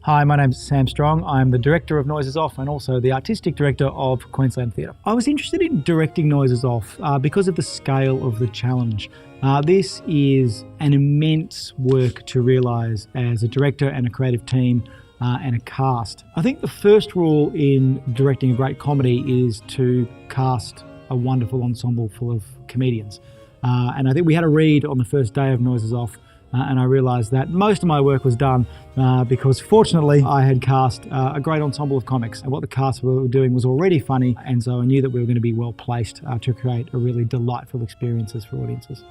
Hi, my name's Sam Strong. I'm the director of Noises Off and also the artistic director of Queensland Theatre. I was interested in directing Noises Off because of the scale of the challenge. This is an immense work to realise as a director and a creative team and a cast. I think the first rule in directing a great comedy is to cast a wonderful ensemble full of comedians. And I think we had a read on the first day of Noises Off, and I realised that most of my work was done because fortunately I had cast a great ensemble of comics, and what the cast were doing was already funny, and so I knew that we were going to be well placed to create a really delightful experiences for audiences.